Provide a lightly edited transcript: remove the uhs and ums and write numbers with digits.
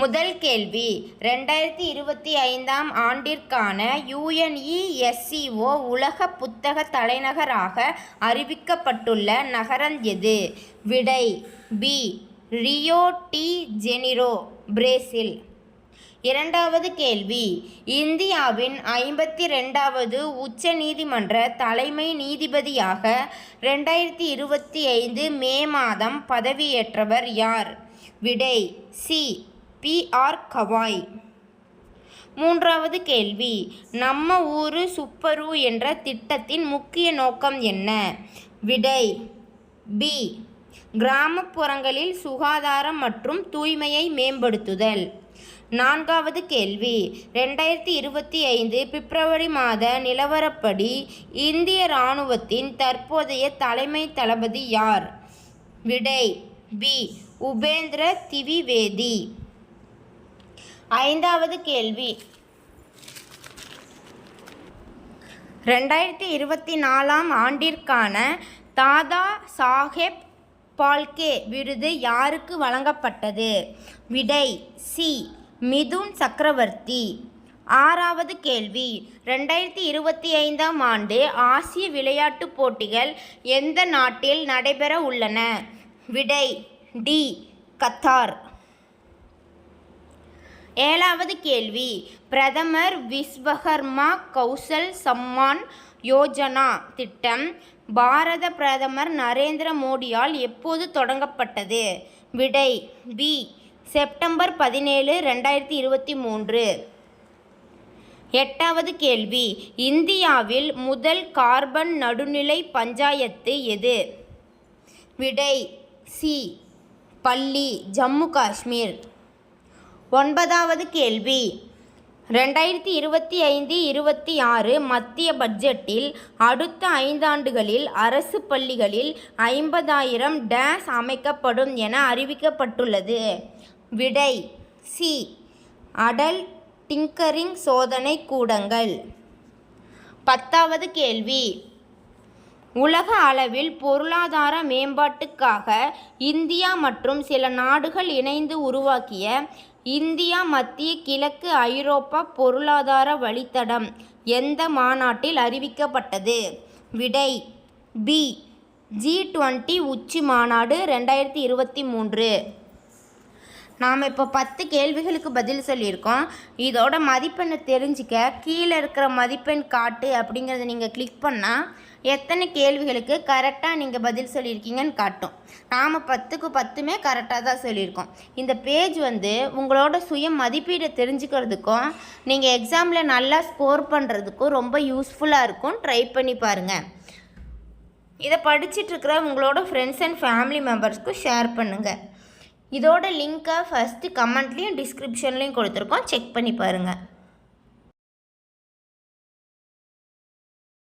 முதல் கேள்வி 2025ஆம் ஆண்டிற்கான UNESCO உலக புத்தக தலைநகராக அறிவிக்கப்பட்டுள்ள நகரம் எது? விடை B. Rio de Janeiro, Brazil. இரண்டாவது கேள்வி இந்தியாவின் 52வது உச்ச நீதிமன்ற தலைமை நீதிபதியாக 2025 மே மாதம் பதவியேற்றவர் யார்? விடை சி. PR கவாய். மூன்றாவது கேள்வி நம்ம ஊரு சூப்பரு என்ற திட்டத்தின் முக்கிய நோக்கம் என்ன? விடை பி. கிராமப்புறங்களில் சுகாதாரம் மற்றும் தூய்மையை மேம்படுத்துதல். நான்காவது கேள்வி 2025 பிப்ரவரி மாத நிலவரப்படி இந்திய இராணுவத்தின் தற்போதைய தலைமை தளபதி யார்? விடை பி. உபேந்திர திவிவேதி. ஐந்தாவது கேள்வி 2024ஆம் ஆண்டிற்கான தாதா சாஹேப் பால்கே விருது யாருக்கு வழங்கப்பட்டது? விடை சி. மிதுன் சக்கரவர்த்தி. ஆறாவது கேள்வி 2025ஆம் ஆண்டு ஆசிய விளையாட்டுப் போட்டிகள் எந்த நாட்டில் நடைபெற உள்ளன? விடை டி. கத்தார். ஏழாவது கேள்வி பிரதமர் விஸ்வகர்மா கௌசல் சம்மான் யோஜனா திட்டம் பாரத பிரதமர் நரேந்திர மோடியால் எப்போது தொடங்கப்பட்டது? விடை பி. செப்டம்பர் 17, 2023. எட்டாவது கேள்வி இந்தியாவில் முதல் கார்பன் நடுநிலை பஞ்சாயத்து எது? விடை சி. பள்ளி, ஜம்மு காஷ்மீர். ஒன்பதாவது கேள்வி 2025-26 மத்திய பட்ஜெட்டில் அடுத்த 5 ஆண்டுகளில் அரசு பள்ளிகளில் 50,000 டேஸ் அமைக்கப்படும் என அறிவிக்கப்பட்டுள்ளது. விடை சி. அடல் டிங்கரிங் சோதனை கூடங்கள். பத்தாவது கேள்வி உலக அளவில் பொருளாதார மேம்பாட்டுக்காக இந்தியா மற்றும் சில நாடுகள் இணைந்து உருவாக்கிய இந்தியா மத்திய கிழக்கு ஐரோப்பா பொருளாதார வழித்தடம் எந்த மாநாட்டில் அறிவிக்கப்பட்டது? விடை பி. G20 உச்சி மாநாடு 2023. நாம் இப்போ 10 கேள்விகளுக்கு பதில் சொல்லியிருக்கோம். இதோட மதிப்பெண்ணை தெரிஞ்சிக்க கீழே இருக்கிற மதிப்பெண் காட்டு அப்படிங்கிறத நீங்கள் கிளிக் பண்ணால் எத்தனை கேள்விகளுக்கு கரெக்டாக நீங்கள் பதில் சொல்லியிருக்கீங்கன்னு காட்டும். நாம் 10க்கு 10மே கரெக்டாக தான் சொல்லியிருக்கோம். இந்த பேஜ் உங்களோட சுய மதிப்பீடை தெரிஞ்சுக்கிறதுக்கும் நீங்கள் எக்ஸாமில் நல்லா ஸ்கோர் பண்ணுறதுக்கும் ரொம்ப யூஸ்ஃபுல்லாக இருக்கும். ட்ரை பண்ணி பாருங்கள். இதை படிச்சிட்ருக்கிற உங்களோட ஃப்ரெண்ட்ஸ் அண்ட் ஃபேமிலி மெம்பர்ஸ்க்கும் ஷேர் பண்ணுங்கள். இதோட லிங்க்கை ஃபஸ்ட்டு கமெண்ட்லேயும் டிஸ்கிரிப்ஷன்லேயும் கொடுத்துருக்கோம். செக் பண்ணி பாருங்கள்.